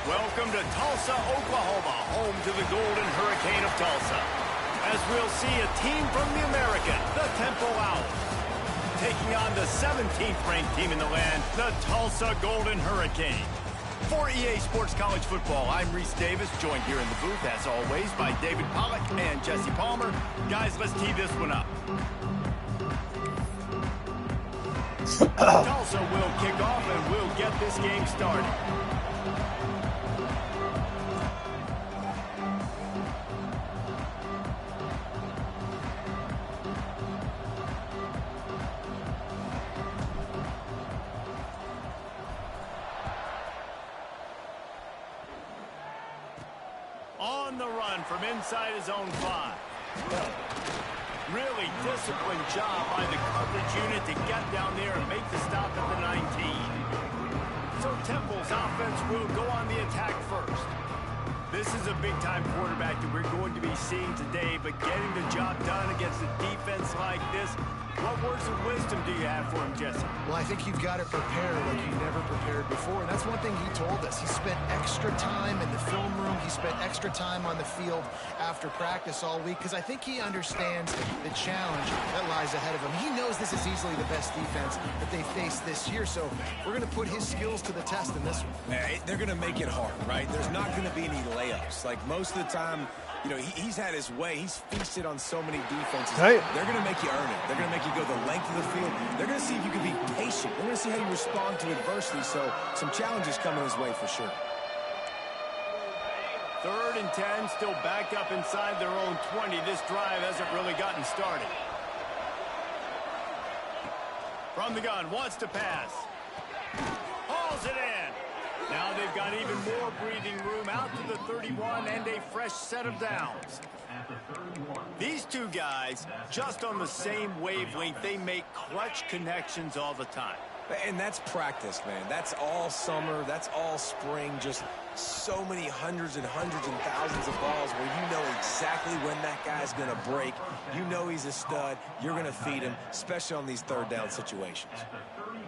Welcome to Tulsa, Oklahoma, home to the Golden Hurricane of Tulsa. As we'll see a team from the American, the Temple Owls, taking on the 17th ranked team in the land, the Tulsa Golden Hurricane. For EA Sports College Football, I'm Reese Davis, joined here in the booth, as always, by David Pollack and Jesse Palmer. Guys, let's tee this one up. Tulsa will kick off and we'll get this game started. On the run from inside his own 5. Really disciplined job by the coverage unit to get down there and make the stop at the 19. So Temple's offense will go on the attack first. This is a big-time quarterback that we're going to be seeing today, but getting the job done against a defense like this, what words of wisdom do you have for him, Jesse? Well, I think you've got to prepare like you've never prepared before, and that's one thing he told us. He spent extra time in the film room. He spent extra time on the field after practice all week, because I think he understands the challenge that lies ahead of him. He knows this is easily the best defense that they faced this year, so we're going to put his skills to the test in this one. They're going to make it hard, right? There's not going to be any layups. Like, most of the time, you know, he's had his way. He's feasted on so many defenses. They're going to make you earn it. They're going to make you go the length of the field. They're going to see if you can be patient. They're going to see how you respond to adversity. So some challenges coming his way for sure. 3rd and 10, still backed up inside their own 20. This drive hasn't really gotten started. From the gun, wants to pass. Hauls it in. Now they've got even more breathing room out to the 31 and a fresh set of downs. These two guys, just on the same wavelength, they make clutch connections all the time. And that's practice, man. That's all summer. That's all spring. Just so many hundreds and thousands of balls where you know exactly when that guy's going to break. You know he's a stud. You're going to feed him, especially on these 3rd down situations.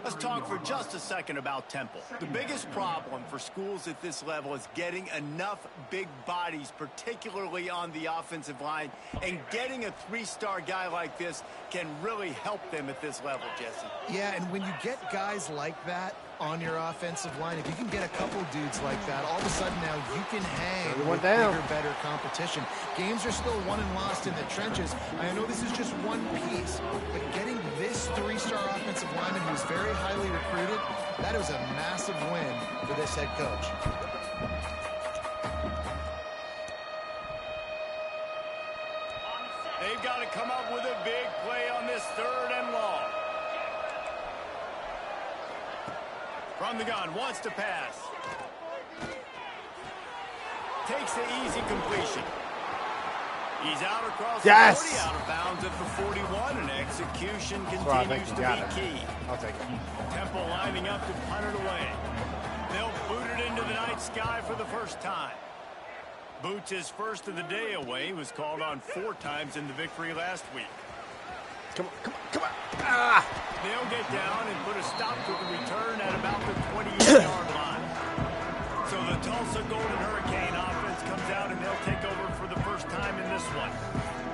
Let's talk for just a second about Temple. The biggest problem for schools at this level is getting enough big bodies, particularly on the offensive line, and getting a 3-star guy like this can really help them at this level, Jesse. Yeah, and when you get guys like that on your offensive line, if you can get a couple dudes like that, all of a sudden now you can hang with bigger, better competition. Games are still won and lost in the trenches. I know this is just one piece, but getting this 3-star offensive lineman who's very highly recruited, that is a massive win for this head coach. They've got to come up with a big play on this 3rd and long. From the gun, wants to pass. Takes the easy completion. He's out across the 40, out of bounds at the 41, and execution continues to be key. I'll take it. Temple lining up to punt it away. They'll boot it into the night sky for the first time. Boots his first of the day away. He was called on 4 times in the victory last week. Come on, come on. Ah! They'll get down and put a stop to the return at about the 28-yard line. So the Tulsa Golden Hurricane offense comes out and they'll take over for the first time in this one.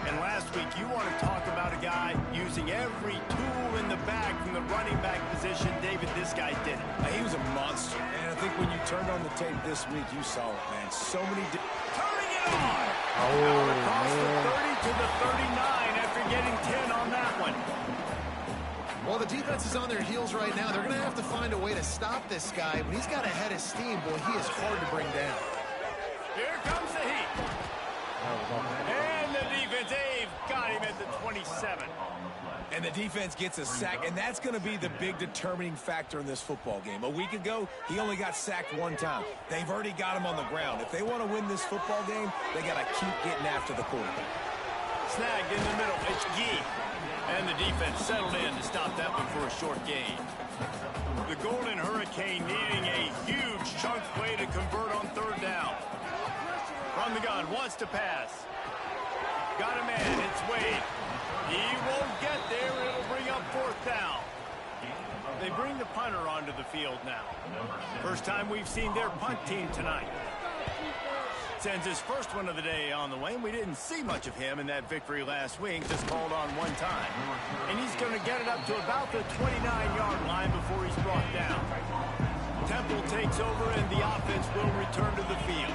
And last week, you want to talk about a guy using every tool in the bag from the running back position. David, this guy did it. He was a monster. And I think when you turned on the tape this week, you saw it, man. So many... Turning it on! Out across the 30 to the 39 after getting 10 on that one. Well, the defense is on their heels right now. They're going to have to find a way to stop this guy. When he's got a head of steam, boy, he is hard to bring down. Here comes the heat. And the defense, they've got him at the 27. And the defense gets a sack, and that's going to be the big determining factor in this football game. A week ago, he only got sacked one time. They've already got him on the ground. If they want to win this football game, they got to keep getting after the quarterback. Snagged in the middle. It's Gee. And the defense settled in to stop that one for a short gain. The Golden Hurricane needing a huge chunk play to convert on third down. From the gun, wants to pass. Got a man, it's Wade. He won't get there, it'll bring up fourth down. They bring the punter onto the field now. First time we've seen their punt team tonight. Sends his first one of the day on the way. We didn't see much of him in that victory last week, just called on one time. And he's going to get it up to about the 29-yard line before he's brought down. Temple takes over and the offense will return to the field.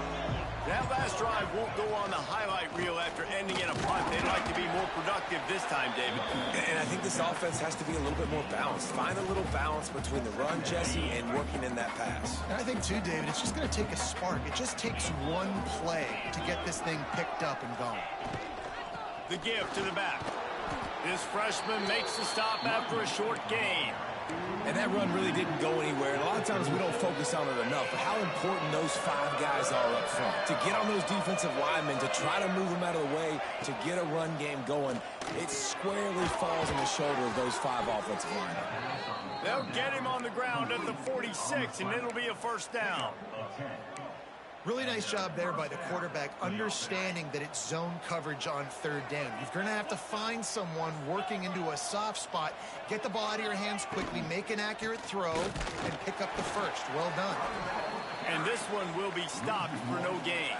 That last drive won't go on the highlight reel after ending in a punt. They'd like to be more productive this time, David. And I think this offense has to be a little bit more balanced. Find a little balance between the run, Jesse, and working in that pass. And I think, too, David, it's just going to take a spark. It just takes one play to get this thing picked up and going. The give to the back. This freshman makes the stop after a short gain. And that run really didn't go anywhere. And a lot of times we don't focus on it enough. But how important those 5 guys are up front. To get on those defensive linemen, to try to move them out of the way, to get a run game going, it squarely falls on the shoulder of those 5 offensive linemen. They'll get him on the ground at the 46, and it'll be a first down. Really nice job there by the quarterback, understanding that it's zone coverage on third down. You're going to have to find someone working into a soft spot, get the ball out of your hands quickly, make an accurate throw, and pick up the first. Well done. And this one will be stopped for no gain.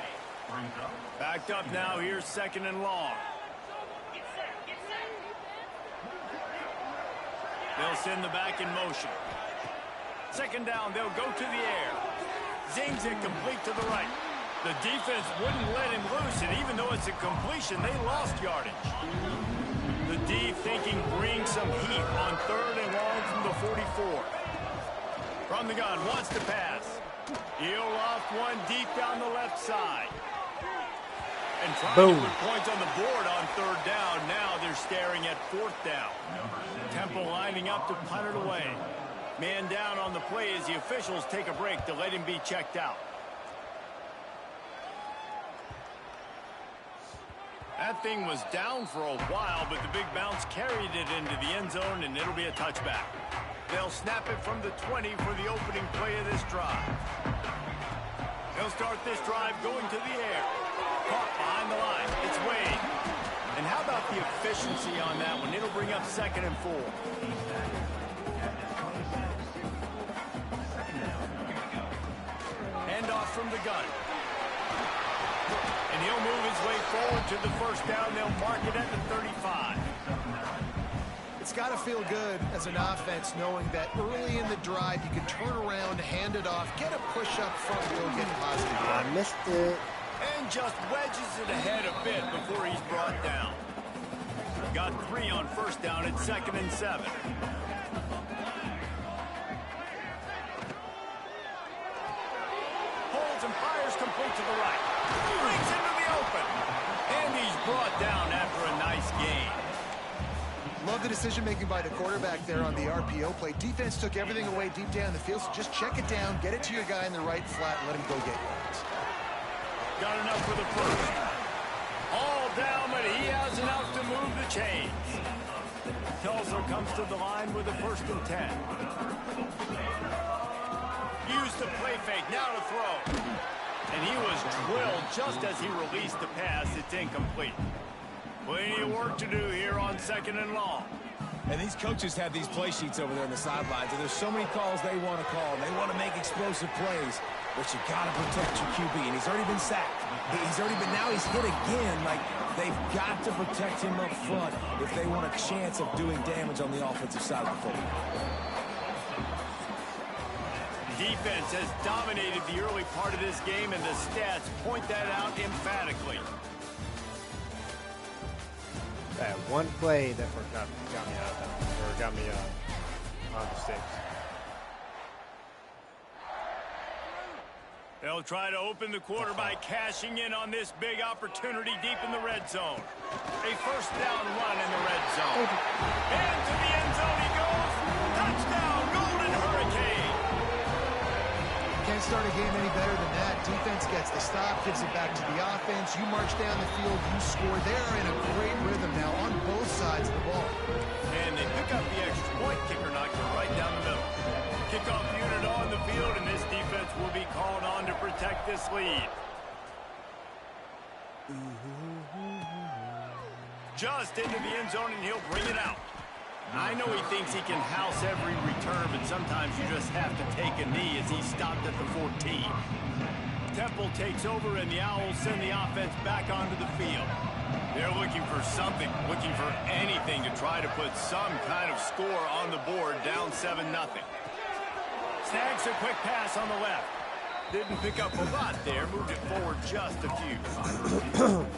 Backed up now, here's second and long. They'll send the back in motion. Second down, they'll go to the air. Zings it complete to the right. The defense wouldn't let him loose, and even though it's a completion, they lost yardage. The D thinking bring some heat on third and long from the 44. From the gun, wants to pass. He'll loft one deep down the left side. And trying to put points on the board on third down. Now they're staring at fourth down. Temple lining up to punt it away. Man down on the play as the officials take a break to let him be checked out. That thing was down for a while, but the big bounce carried it into the end zone, and it'll be a touchback. They'll snap it from the 20 for the opening play of this drive. They'll start this drive going to the air. Caught behind the line. It's Wade. And how about the efficiency on that one? It'll bring up second and 4. Handoff from the gun. And he'll move his way forward to the first down. They'll mark it at the 35. It's got to feel good as an offense knowing that early in the drive you can turn around, hand it off, get a push up front, and go get positive. I missed it. And just wedges it ahead a bit before he's brought down. Got 3 on first down at 2nd and 7. Holds and fires complete to the right. Brings into the open. And he's brought down after a nice gain. Love the decision-making by the quarterback there on the RPO play. Defense took everything away deep down the field, so just check it down, get it to your guy in the right flat, and let him go get yards. Got enough for the first. All down, but he has enough to move the chains. Tulsa comes to the line with a 1st and 10. Used the play fake, now to throw. And he was drilled just as he released the pass. It's incomplete. Plenty of work to do here on 2nd and long. And these coaches have these play sheets over there on the sidelines, and there's so many calls they want to call. They want to make explosive plays, but you got to protect your QB. And he's already been sacked. Now he's hit again. Like, they've got to protect him up front if they want a chance of doing damage on the offensive side of the football. Defense has dominated the early part of this game, and the stats point that out emphatically. That one play that got me out of that, or got me on the sticks. They'll try to open the quarter by cashing in on this big opportunity deep in the red zone. A first down run in the red zone. Into the end zone he goes. Touchdown, Golden Hurricane. Can't start a game any better than that. Defense gets the stop, gives it back to the offense. You march down the field, you score. They're in a great rhythm now on both sides of the ball. And they pick up the extra point. Kicker knocked it right down the middle. Kickoff unit on the field, and this defense will be called on to protect this lead. Just into the end zone, and he'll bring it out. I know he thinks he can house every return, but sometimes you just have to take a knee as he stopped at the 14. Temple takes over, and the Owls send the offense back onto the field. They're looking for something, looking for anything to try to put some kind of score on the board, down 7-0. Snags a quick pass on the left. Didn't pick up a lot there. Moved it forward just a few.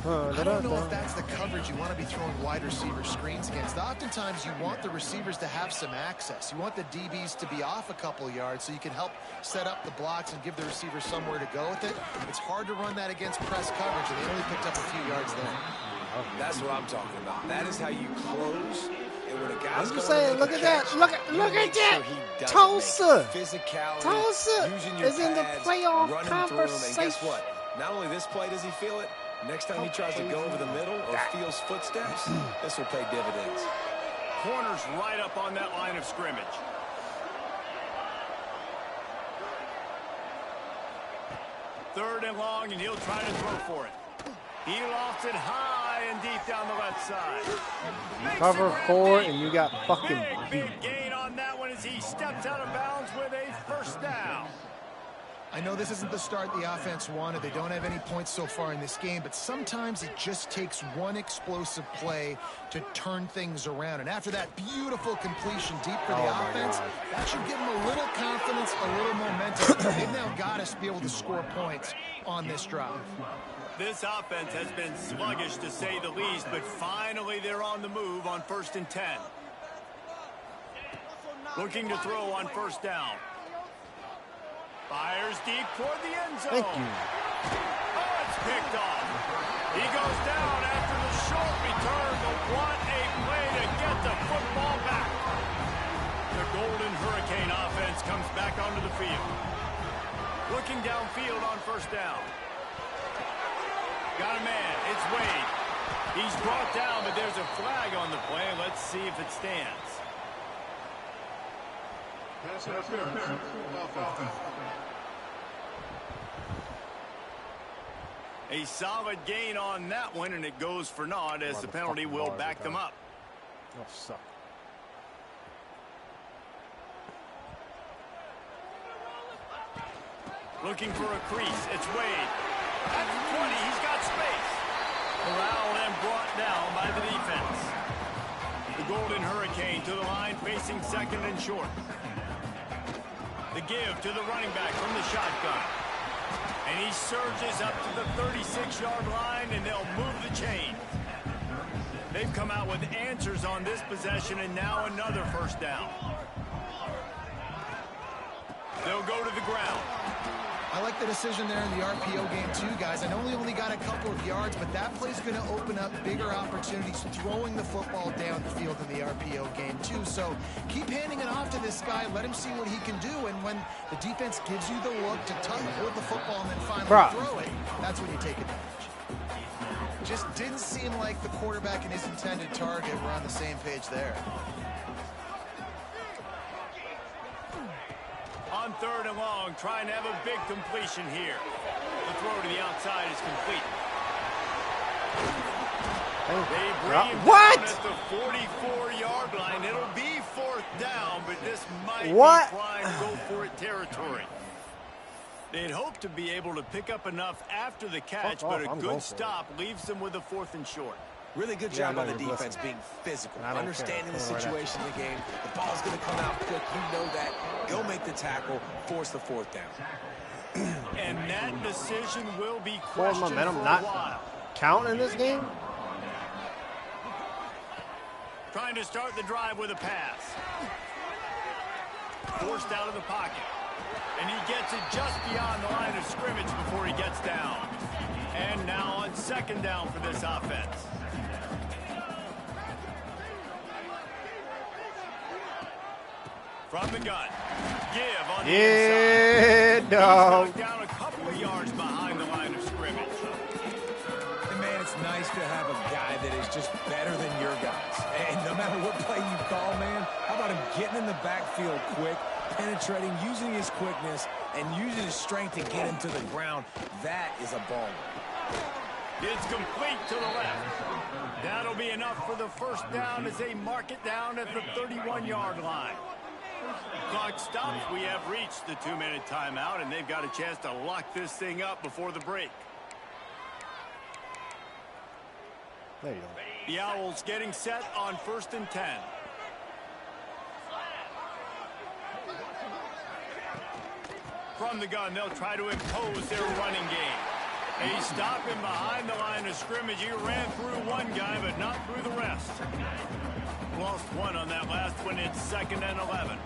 I don't know if that's the coverage you want to be throwing wide receiver screens against. Oftentimes you want the receivers to have some access. You want the DBs to be off a couple yards so you can help set up the blocks and give the receiver somewhere to go with it. It's hard to run that against press coverage, and they only picked up a few yards there. That's what I'm talking about. That is how you close. I'm just saying, look at that. Look at that. Tulsa. Tulsa is in the playoff conversation. And guess what? Not only this play does he feel it, next time he tries to go over the middle or feels footsteps, this will pay dividends. Corner's right up on that line of scrimmage. Third and long, and he'll try to throw for it. He lofts it high and deep down the left side. Cover 4, and you got fucking big gain on that one as he steps out of bounds with a first down. I know this isn't the start the offense wanted. They don't have any points so far in this game, but sometimes it just takes one explosive play to turn things around. And after that beautiful completion deep for the offense, that should give them a little confidence, a little momentum. They've now got to be able to score points on this drive. This offense has been sluggish, to say the least, but finally they're on the move on 1st and 10. Looking to throw on first down. Fires deep toward the end zone. Thank you. Oh, it's picked off. He goes down after the short return, but what a play to get the football back. The Golden Hurricane offense comes back onto the field. Looking downfield on first down. Got a man. It's Wade. He's brought down, but there's a flag on the play. Let's see if it stands. A solid gain on that one, and it goes for naught as the penalty will back them up. Oh, suck. Looking for a crease. It's Wade. At the 20, he's got space. Corralled and brought down by the defense. The Golden Hurricane to the line, facing second and short. The give to the running back from the shotgun. And he surges up to the 36-yard line, and they'll move the chain. They've come out with answers on this possession, and now another first down. They'll go to the ground. I like the decision there in the RPO game too, guys. I know he only got a couple of yards, but that play's going to open up bigger opportunities throwing the football down the field in the RPO game too. So keep handing it off to this guy. Let him see what he can do. And when the defense gives you the look to hold the football and then finally throw it, that's when you take advantage. Just didn't seem like the quarterback and his intended target were on the same page there. On third and long, trying to have a big completion here. The throw to the outside is complete. They bring him down at the 44-yard line. It'll be fourth down, but this might be prime go-for-it territory. They'd hope to be able to pick up enough after the catch, but a good stop leaves them with a 4th and short. Really good job on the defense being physical, understanding the situation in the game. The ball's going to come out quick. You know that. Go make the tackle, force the 4th down. And that decision will be questioned for a while. Count in this game? Trying to start the drive with a pass. Forced out of the pocket. And he gets it just beyond the line of scrimmage before he gets down. And now on second down for this offense. From the gun. Give on the inside. Dog. He's down a couple of yards behind the line of scrimmage. And man, it's nice to have a guy that is just better than your guys. And no matter what play you call, man, how about him getting in the backfield quick, penetrating, using his quickness, and using his strength to get him to the ground. That is a baller. It's complete to the left. That'll be enough for the first down as they mark it down at the 31-yard line. Clock stops. We have reached the 2-minute timeout, and they've got a chance to lock this thing up before the break. There you go. The Owls getting set on 1st and 10. From the gun, they'll try to impose their running game. They stop him behind the line of scrimmage. He ran through one guy, but not through the rest. Lost one on that last one. It's 2nd and 11.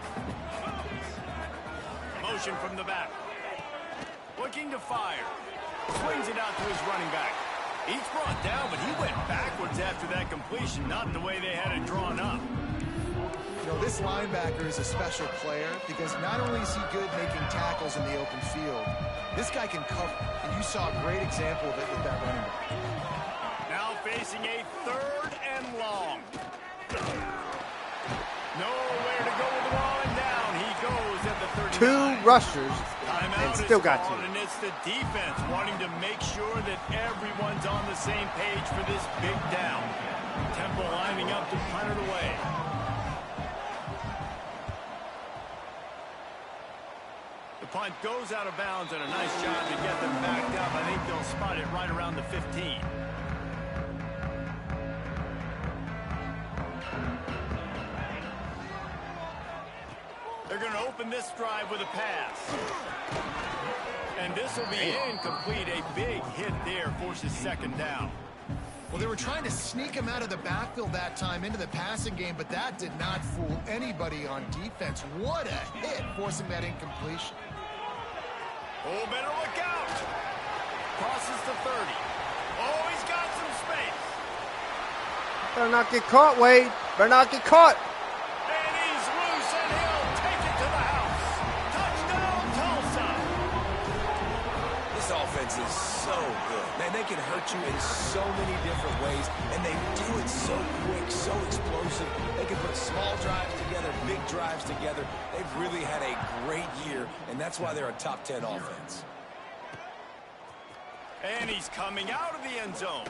Motion from the back. Looking to fire. Swings it out to his running back. He's brought down, but he went backwards after that completion, not the way they had it drawn up. You know, this linebacker is a special player because not only is he good making tackles in the open field, this guy can cover. And you saw a great example of it with that running back. Now facing a 3rd and long. Nowhere to go with the ball, and down he goes at the 39. 2 rushers Timeout and still got called, 2. And it's the defense wanting to make sure that everyone's on the same page for this big down. Temple lining up to punt it away. The punt goes out of bounds, and a nice job to get them backed up. I think they'll spot it right around the 15. They're going to open this drive with a pass. And this will be incomplete. A big hit there forces 2nd down. Well, they were trying to sneak him out of the backfield that time into the passing game, but that did not fool anybody on defense. What a hit, forcing that incompletion. Oh, better look out. Crosses the 30. Oh, he's got some space. Better not get caught, Wade. Better not get caught. And he's loose, and he'll take it to the house. Touchdown, Tulsa. This offense is so good. Man, they can hurt you in so many different ways, and they do it so quick, so explosive. They can put small drives together, big drives together. They've really had a great year, and that's why they're a top 10 offense. And he's coming out of the end zone.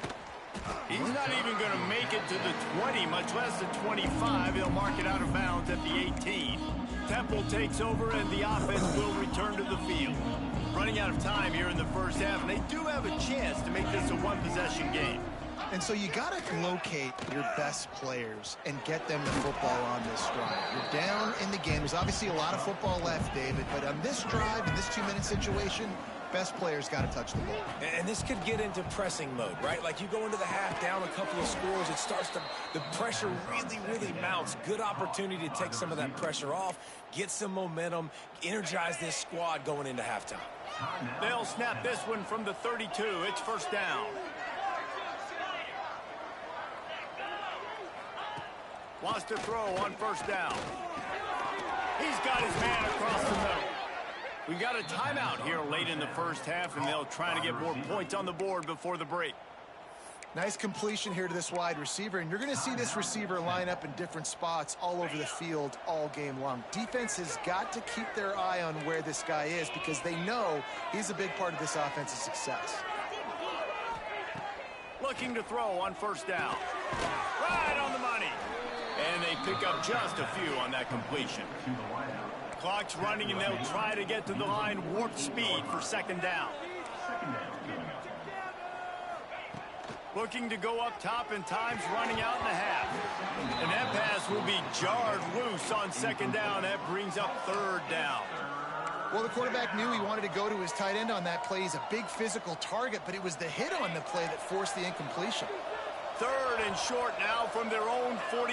He's not even going to make it to the 20, much less the 25. He'll mark it out of bounds at the 18. Temple takes over, and the offense will return to the field. Running out of time here in the first half, and they do have a chance to make this a one-possession game. And so you got to locate your best players and get them the football on this drive. You're down in the game. There's obviously a lot of football left, David, but on this drive, in this 2-minute situation, best players got to touch the ball. And this could get into pressing mode, right? Like you go into the half down a couple of scores, it starts to, the pressure really mounts. Good opportunity to take some of that pressure off, get some momentum, energize this squad going into halftime. They'll snap this one from the 32. It's 1st down. Wants to throw on 1st down. He's got his man across the middle. We got a timeout here late in the first half, and they'll try to get more points on the board before the break. Nice completion here to this wide receiver, and you're going to see this receiver line up in different spots all over the field all game long. Defense has got to keep their eye on where this guy is because they know he's a big part of this offense's success. Looking to throw on 1st down. Right on the money. And they pick up just a few on that completion. Clock's running, and they'll try to get to the line warp speed for 2nd down. Looking to go up top, and time's running out in the half. And that pass will be jarred loose on 2nd down. That brings up 3rd down. Well, the quarterback knew he wanted to go to his tight end on that play. He's a big physical target, but it was the hit on the play that forced the incompletion. 3rd and short now from their own 48.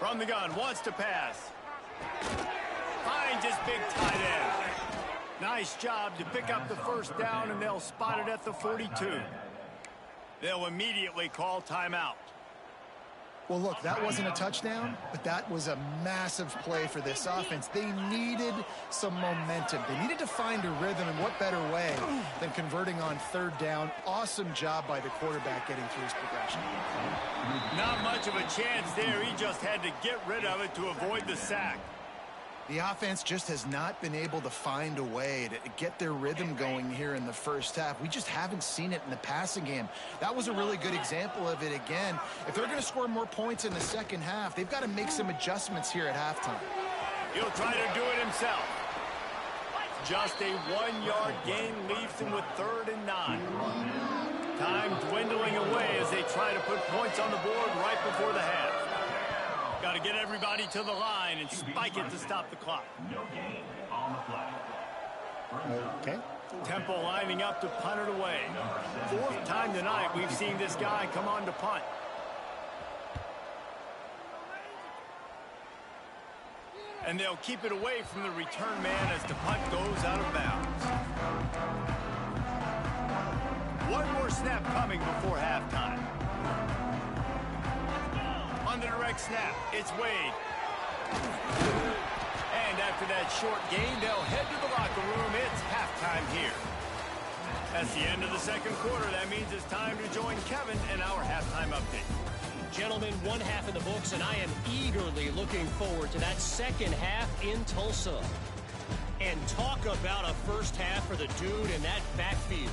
From the gun, wants to pass. Finds his big tight end. Nice job to pick up the first down, and they'll spot it at the 42. They'll immediately call timeout. Well, look, that wasn't a touchdown, but that was a massive play for this offense. They needed some momentum. They needed to find a rhythm, and what better way than converting on third down. Awesome job by the quarterback getting through his progression. Not much of a chance there. He just had to get rid of it to avoid the sack. The offense just has not been able to find a way to get their rhythm going here in the first half. We just haven't seen it in the passing game. That was a really good example of it again. If they're going to score more points in the second half, they've got to make some adjustments here at halftime. He'll try to do it himself. Just a 1-yard gain leaves him with 3rd and 9. Time dwindling away as they try to put points on the board right before the half. Got to get everybody to the line and spike it to stop the clock. Okay. Temple lining up to punt it away. 4th time tonight we've seen this guy come on to punt. And they'll keep it away from the return man as the punt goes out of bounds. One more snap coming before halftime. On the direct snap, it's Wade. And after that short gain, they'll head to the locker room. It's halftime here. That's the end of the second quarter. That means it's time to join Kevin in our halftime update. Gentlemen, one half in the books, and I am eagerly looking forward to that second half in Tulsa. And talk about a first half for the dude in that backfield.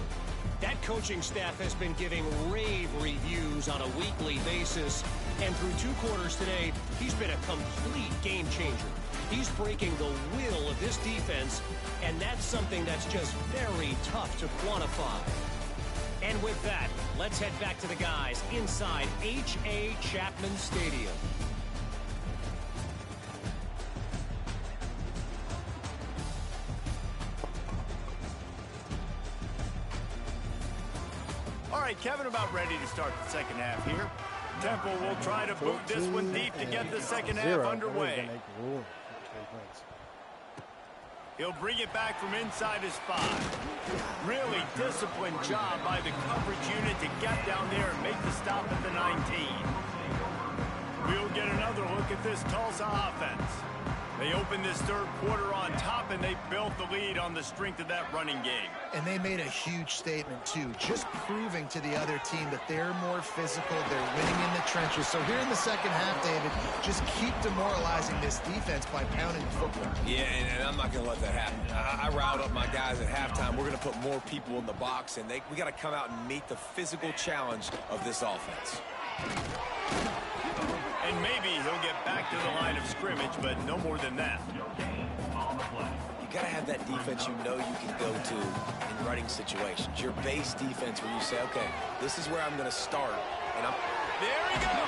That coaching staff has been giving rave reviews on a weekly basis. And through 2 quarters today, he's been a complete game changer. He's breaking the will of this defense, and that's something that's just very tough to quantify. And with that, let's head back to the guys inside H.A. Chapman Stadium. All right, Kevin, about ready to start the second half here. Temple will try to boot this one deep to get the second half underway. He'll bring it back from inside his 5. Really disciplined job by the coverage unit to get down there and make the stop at the 19. We'll get another look at this Tulsa offense. They opened this third quarter on top, and they built the lead on the strength of that running game. And they made a huge statement, too, just proving to the other team that they're more physical, they're winning in the trenches. So here in the second half, David, just keep demoralizing this defense by pounding the football. Yeah, and I'm not going to let that happen. I riled up my guys at halftime. We're going to put more people in the box, and we got to come out and meet the physical challenge of this offense. And maybe he'll get back to the line of scrimmage, but no more than that. You got to have that defense you know you can go to in running situations. Your base defense where you say, okay, this is where I'm going to start. And there he goes!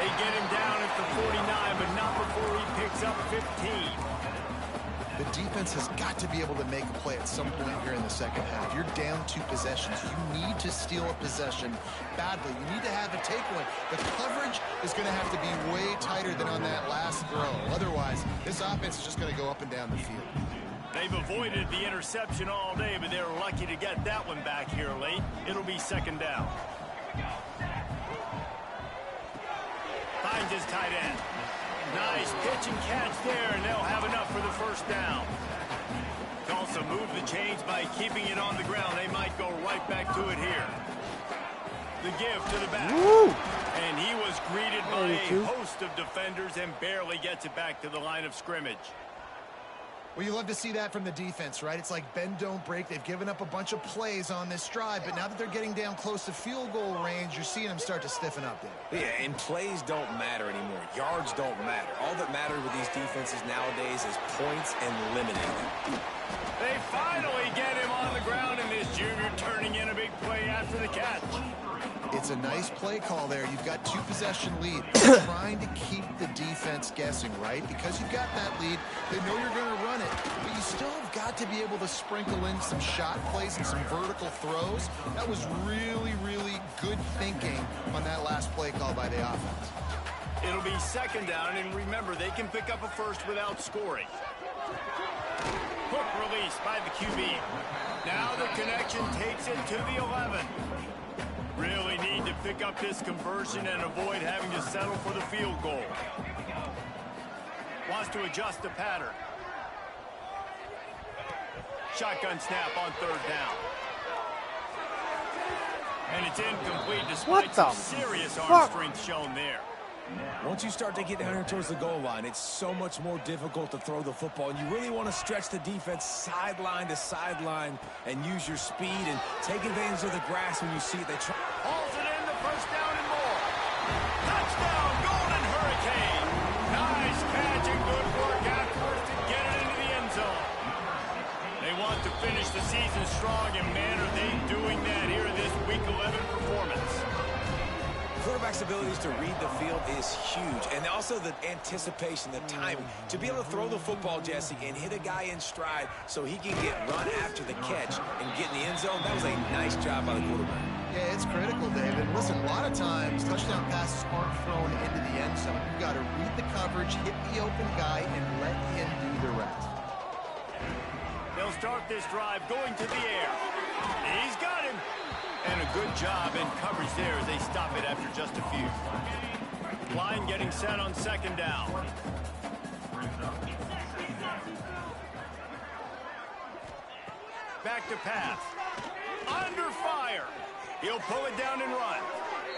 They get him down at the 49, but not before he picks up 15. The defense has got to be able to make a play at some point here in the second half. You're down 2 possessions. You need to steal a possession badly. You need to have a takeaway. The coverage is going to have to be way tighter than on that last throw. Otherwise, this offense is just going to go up and down the field. They've avoided the interception all day, but they're lucky to get that one back here late. It'll be second down. Finds his tight end. Nice pitch and catch there, and they'll have enough for the first down. Tulsa moved the chains by keeping it on the ground. They might go right back to it here. The give to the back. Woo! And he was greeted by a host of defenders and barely gets it back to the line of scrimmage. Well, you love to see that from the defense, right? It's like bend, don't break. They've given up a bunch of plays on this drive, but now that they're getting down close to field goal range, you're seeing them start to stiffen up there. Yeah, and plays don't matter anymore. Yards don't matter. All that matters with these defenses nowadays is points and limiting them. They finally get him on the ground, and this junior turning in a big play after the catch. It's a nice play call there. You've got 2 possession lead. Trying to keep the defense guessing, right? Because you've got that lead, they know you're going to run it, but you still have got to be able to sprinkle in some shot plays and some vertical throws. That was really, really good thinking on that last play call by the offense. It'll be second down, and remember, they can pick up a first without scoring. Quick release by the QB. Now the connection takes it to the 11. Really need to pick up this conversion and avoid having to settle for the field goal. Wants to adjust the pattern. Shotgun snap on third down. And it's incomplete despite some serious arm strength shown there. Once you start to get down here towards the goal line, it's so much more difficult to throw the football. And you really want to stretch the defense sideline to sideline and use your speed and take advantage of the grass when you see it. They try. Hauls it in, the first down and more. Touchdown, Golden Hurricane. Nice catch and good work afterwards to get it into the end zone. They want to finish the season strong, and man, are they doing that here in this Week 11 performance. Quarterback's abilities to read the field is huge, and also the anticipation, the timing. To be able to throw the football, Jesse, and hit a guy in stride so he can get run after the catch and get in the end zone, that was a nice job by the quarterback. Yeah, it's critical, David. Listen, a lot of times touchdown passes aren't thrown into the end zone. You've got to read the coverage, hit the open guy, and let him do the rest. They'll start this drive going to the air. He's got him. And a good job in coverage there as they stop it after just a few. Line getting set on second down. Back to pass. Under fire. He'll pull it down and run.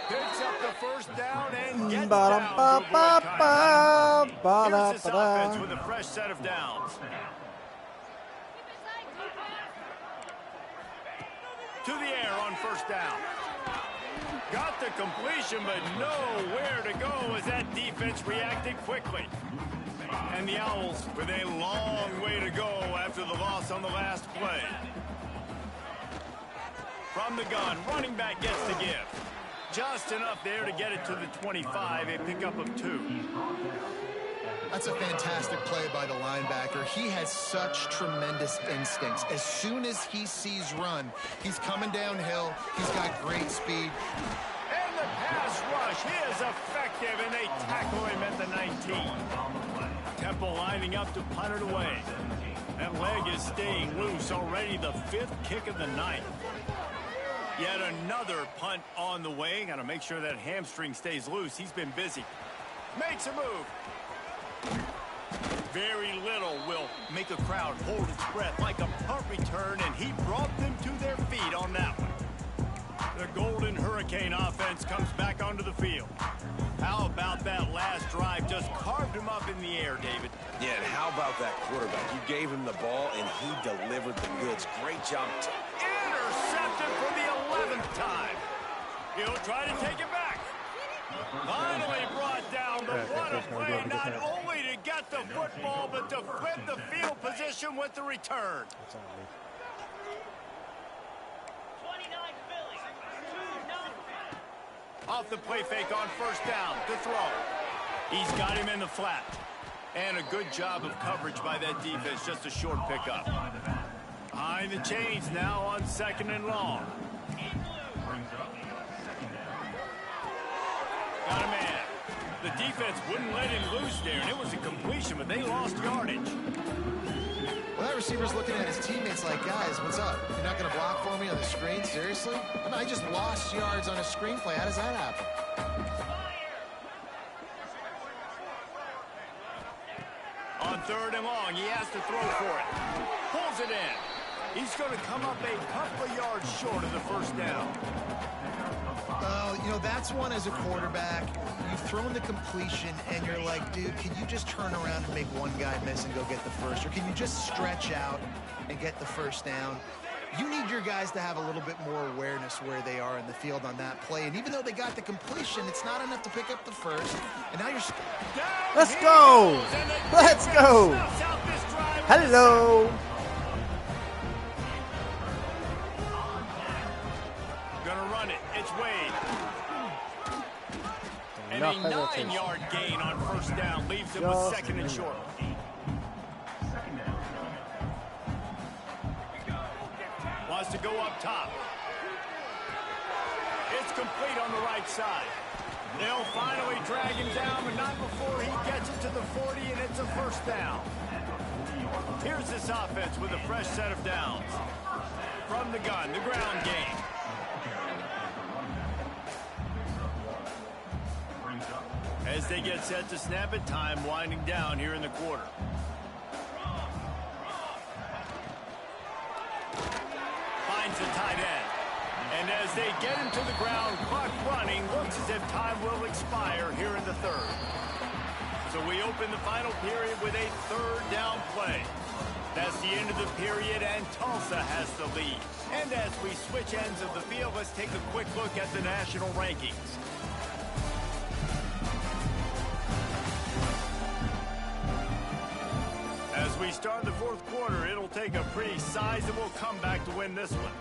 Picks up the first down and gets down to avoid contact. Here's this offense with a fresh set of downs. To the air on first down. Got the completion, but nowhere to go as that defense reacted quickly. And the Owls with a long way to go after the loss on the last play. From the gun, running back gets the give. Just enough there to get it to the 25, a pickup of 2. That's a fantastic play by the linebacker. He has such tremendous instincts. As soon as he sees run, he's coming downhill. He's got great speed. And the pass rush is effective, and they tackle him at the 19. Temple lining up to punt it away. That leg is staying loose, already the 5th kick of the night. Yet another punt on the way. Got to make sure that hamstring stays loose. He's been busy. Makes a move. Very little will make a crowd hold its breath like a punt return, and he brought them to their feet on that one. The Golden Hurricane offense comes back onto the field. How about that last drive? Just carved him up in the air, David. Yeah, and how about that quarterback? You gave him the ball, and he delivered the goods. Great job. Intercepted for the 11th time. He'll try to take it back. Finally brought down, but what a play, not only to get the football, but to flip the field position with the return. Off the play fake on first down to throw. He's got him in the flat. And a good job of coverage by that defense, just a short pickup. Behind the chains now on second and long. Got a man. The defense wouldn't let him loose there, and it was a completion, but they lost yardage. Well, that receiver's looking at his teammates like, guys, what's up? You're not going to block for me on the screen? Seriously? I mean, I just lost yards on a screenplay. How does that happen? On third and long, he has to throw for it. Pulls it in. He's going to come up a couple of yards short of the first down. You know, that's one as a quarterback. You've thrown the completion, and you're like, dude, can you just turn around and make one guy miss and go get the first? Or can you just stretch out and get the first down? You need your guys to have a little bit more awareness where they are in the field on that play. And even though they got the completion, it's not enough to pick up the first. And now you're... Let's go! Let's go! Hello! Gonna run it. It's Wade. And a 9-yard gain on first down leaves him with second and short. To go up top. It's complete on the right side. They'll finally drag him down, but not before he gets it to the 40, and it's a first down. Here's this offense with a fresh set of downs. From the gun, the ground game. As they get set to snap it, time winding down here in the quarter. Finds the tight end. And as they get him to the ground, clock running, looks as if time will expire here in the third. So we open the final period with a third down play. That's the end of the period, and Tulsa has the lead. And as we switch ends of the field, let's take a quick look at the national rankings. As we start the fourth quarter, it'll take a pretty sizable comeback to win this one.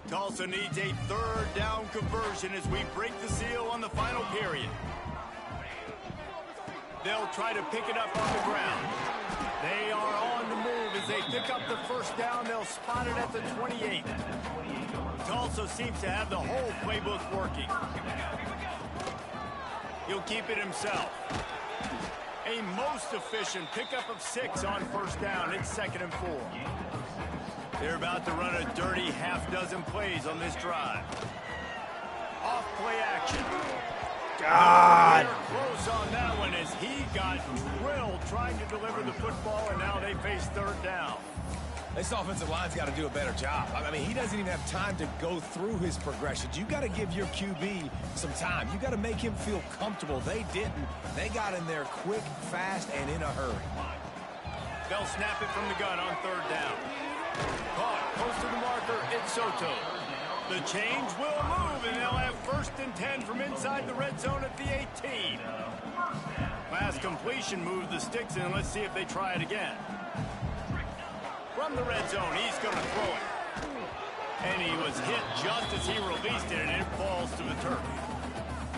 Tulsa needs a third down conversion as we break the seal on the final period. They'll try to pick it up on the ground. They are on the move as they pick up the first down. They'll spot it at the 28. Tulsa seems to have the whole playbook working. He'll keep it himself. A most efficient pickup of 6 on first down. It's 2nd and 4. They're about to run a dirty half-dozen plays on this drive. Off-play action. God. They're close on that one as he got drilled trying to deliver the football, and now they face third down. This offensive line's got to do a better job. I mean, he doesn't even have time to go through his progressions. You got to give your QB some time. You got to make him feel comfortable. They didn't. They got in there quick, fast, and in a hurry. They'll snap it from the gun on third down. Caught close to the marker. It's Soto. The change will move, and they'll have 1st and 10 from inside the red zone at the 18. Last completion moved the sticks in. Let's see if they try it again. From the red zone, he's going to throw it. And he was hit just as he released it, and it falls to the turf.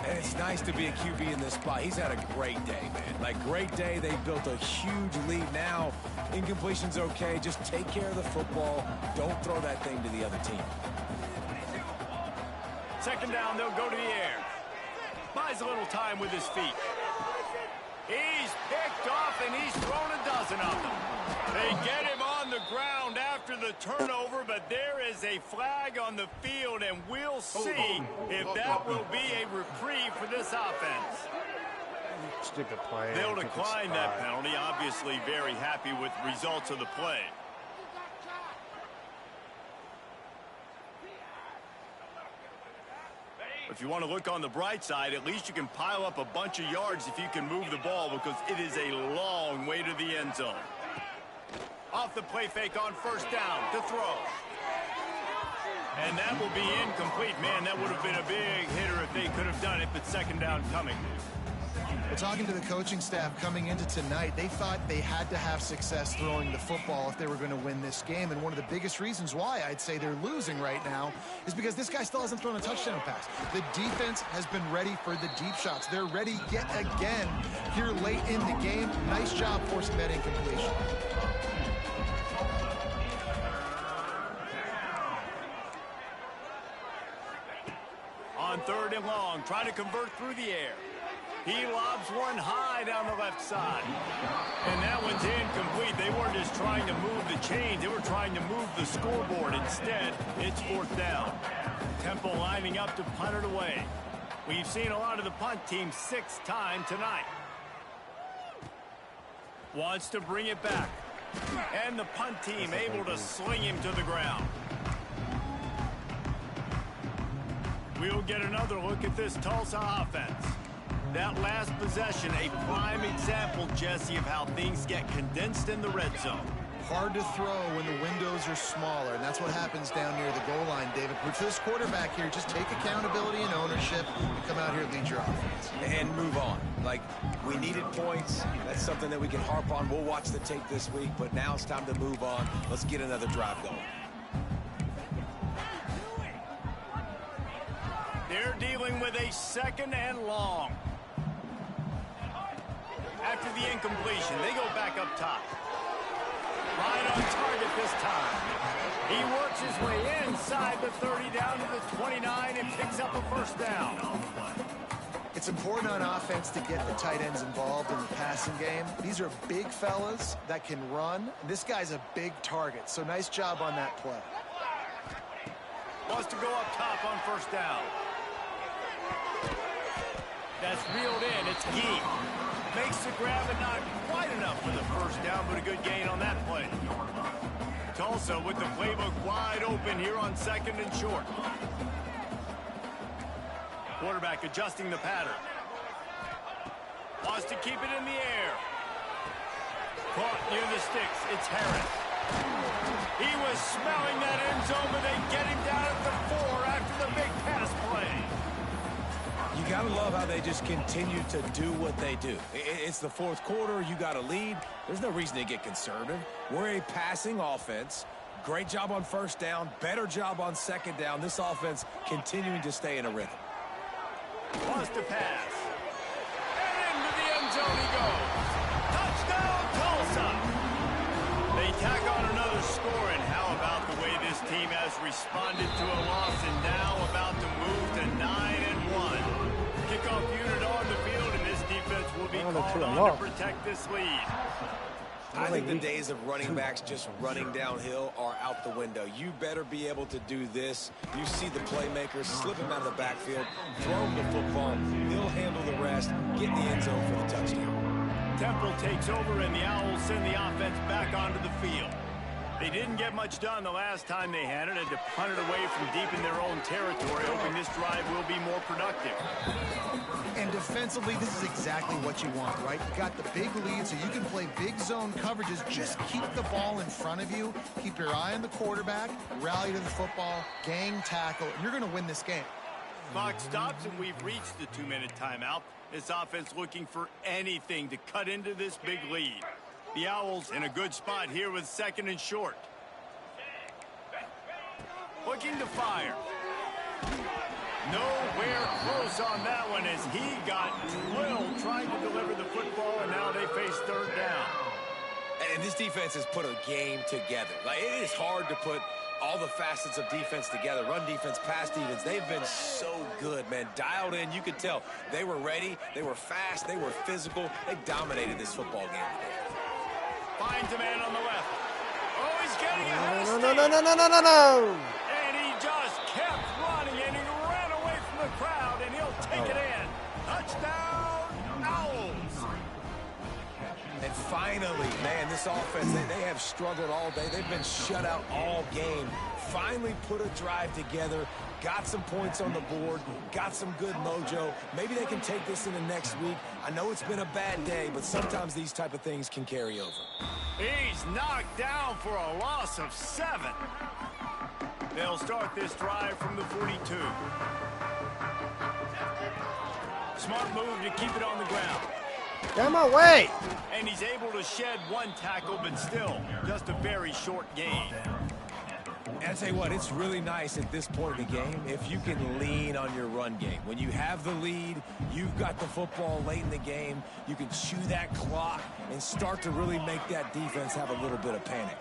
And it's nice to be a QB in this spot. He's had a great day, man. Like, great day. They built a huge lead. Now, incompletion's okay. Just take care of the football. Don't throw that thing to the other team. 2nd down, they'll go to the air. Buys a little time with his feet. He's picked off, and he's thrown a dozen of them. They get him on the ground after the turnover, but there is a flag on the field, and we'll see if that will be a reprieve for this offense. Stupid play. They'll decline that penalty, obviously very happy with the results of the play. If you want to look on the bright side, at least you can pile up a bunch of yards if you can move the ball, because it is a long way to the end zone. Off the play fake on first down to throw. And that will be incomplete. Man, that would have been a big hitter if they could have done it, but 2nd down coming. Well, talking to the coaching staff coming into tonight, they thought they had to have success throwing the football if they were going to win this game. And one of the biggest reasons why I'd say they're losing right now is because this guy still hasn't thrown a touchdown pass. The defense has been ready for the deep shots. They're ready yet again here late in the game. Nice job forcing that incompletion. On 3rd and long, trying to convert through the air. He lobs one high down the left side. And that one's incomplete. They weren't just trying to move the chains. They were trying to move the scoreboard. Instead, it's 4th down. Temple lining up to punt it away. We've seen a lot of the punt team 6th time tonight. Wants to bring it back. And the punt team able to sling him to the ground. We'll get another look at this Tulsa offense. That last possession, a prime example, Jesse, of how things get condensed in the red zone. Hard to throw when the windows are smaller, and that's what happens down near the goal line, David. But for this quarterback here, just take accountability and ownership and come out here and lead your offense. And move on. Like, we needed points. That's something that we can harp on. We'll watch the tape this week, but now it's time to move on. Let's get another drive going. They're dealing with a 2nd and long. After the incompletion, they go back up top. Right on target this time. He works his way inside the 30 down to the 29 and picks up a first down. It's important on offense to get the tight ends involved in the passing game. These are big fellas that can run. This guy's a big target, so nice job on that play. Wants to go up top on first down. That's reeled in. It's Gee. Makes the grab and not quite enough for the first down, but a good gain on that play. Tulsa with the playbook wide open here on 2nd and short. Quarterback adjusting the pattern. Wants to keep it in the air. Caught near the sticks. It's Harris. He was smelling that end zone, but they get him down at the 4 after the big pass play. You got to love how they just continue to do what they do. It's the 4th quarter. You got a lead. There's no reason to get conservative. We're a passing offense. Great job on first down. Better job on 2nd down. This offense continuing to stay in a rhythm. Wants to pass. And into the end zone he goes. Touchdown, Tulsa. They tack on another score, and how about the way this team has responded to a loss and now about to move to 9-1. Kickoff unit on the field, and this defense will be called on to protect this lead. I think the days of running backs just running downhill are out the window. You better be able to do this. You see the playmakers, slip him out of the backfield, throw him the football. He'll handle the rest, get in the end zone for the touchdown. Temple takes over, and the Owls send the offense back onto the field. They didn't get much done the last time they had it. Had to punt it away from deep in their own territory, hoping this drive will be more productive. And defensively, this is exactly what you want, right? You got the big lead, so you can play big zone coverages. Just keep the ball in front of you. Keep your eye on the quarterback. Rally to the football. Gang tackle. And you're going to win this game. Clock stops, and we've reached the 2-minute timeout. This offense looking for anything to cut into this big lead. The Owls in a good spot here with 2nd and short. Looking to fire. Nowhere close on that one as he got drilled trying to deliver the football, and now they face 3rd down. And this defense has put a game together. Like, it is hard to put all the facets of defense together. Run defense, pass defense. They've been so good, man. Dialed in. You could tell they were ready. They were fast. They were physical. They dominated this football game today. Finds a man on the left. Oh, he's getting ahead of No. And he just kept running, and he ran away from the crowd, and he'll take it in. Touchdown, Owls. And finally, man, this offense, they have struggled all day. They've been shut out all game. Finally put a drive together, got some points on the board, got some good mojo. Maybe they can take this into next week. I know it's been a bad day, but sometimes these type of things can carry over. He's knocked down for a loss of 7. They'll start this drive from the 42. Smart move to keep it on the ground. Get my way. And he's able to shed 1 tackle, but still just a very short gain. And I tell you what, it's really nice at this point in the game if you can lean on your run game. When you have the lead, you've got the football late in the game, you can chew that clock and start to really make that defense have a little bit of panic.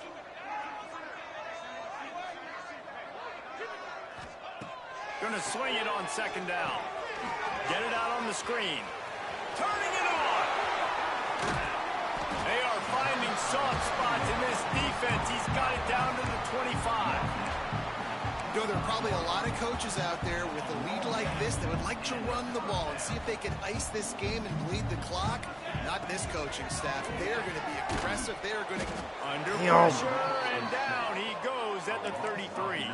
Gonna swing it on 2nd down. Get it out on the screen. Turning it on. They are finding soft spots in this defense. He's got it down to the 25. You know, there are probably a lot of coaches out there with a lead like this that would like to run the ball and see if they can ice this game and bleed the clock. Not this coaching staff. They are going to be aggressive. They are going to... Under pressure, and down he goes at the 33.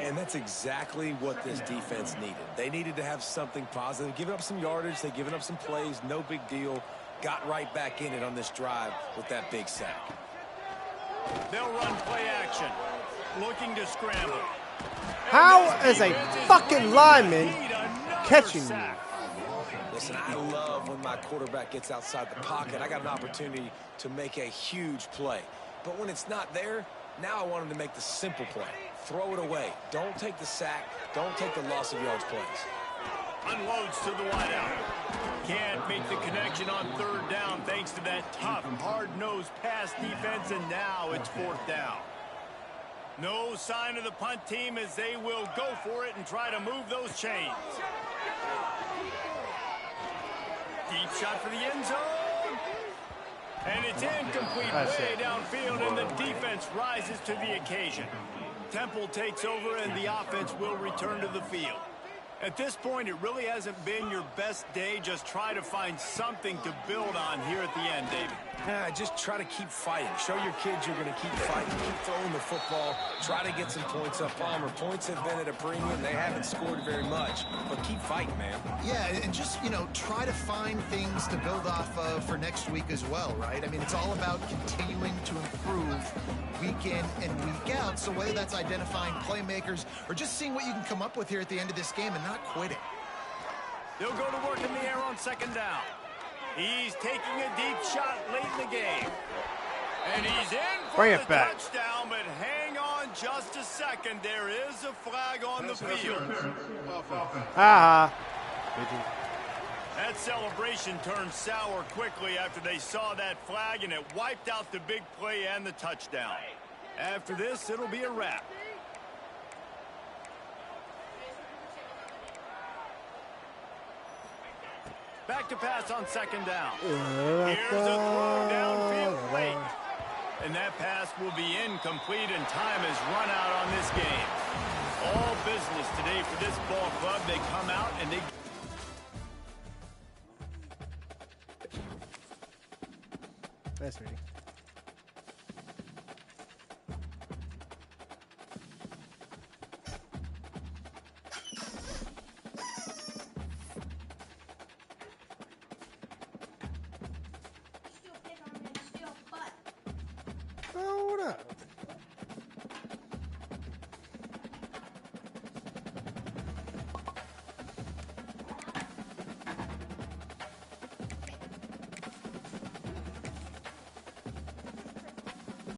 And that's exactly what this defense needed. They needed to have something positive. Giving up some yardage, they've given up some plays, no big deal. Got right back in it on this drive with that big sack. They'll run play action. Looking to scramble. How is a fucking lineman catching you? Listen, I love when my quarterback gets outside the pocket. I got an opportunity to make a huge play. But when it's not there, now I want him to make the simple play. Throw it away. Don't take the sack. Don't take the loss of yards plays. Unloads to the wideout. Can't make the connection on 3rd down thanks to that tough, hard-nosed pass defense, and now it's 4th down. No sign of the punt team as they will go for it and try to move those chains. Deep shot for the end zone. And it's incomplete way downfield, and the defense rises to the occasion. Temple takes over, and the offense will return to the field. At this point, it really hasn't been your best day. Just try to find something to build on here at the end, David. Just try to keep fighting. Show your kids you're going to keep fighting. Keep throwing the football. Try to get some points up. Palmer, points have been at a premium. They haven't scored very much, but keep fighting, man. Yeah, and just, try to find things to build off of for next week as well, right? I mean, it's all about continuing to improve week in and week out. So whether that's identifying playmakers or just seeing what you can come up with here at the end of this game and not quitting. They'll go to work in the air on second down. He's taking a deep shot late in the game. And he's in for the touchdown, but hang on just a second. There is a flag on the field. That celebration turned sour quickly after they saw that flag, and it wiped out the big play and the touchdown. After this, it'll be a wrap. Back to pass on second down. Here's a throw downfield late. And that pass will be incomplete, and time has run out on this game. All business today for this ball club. They come out and they... That's ready.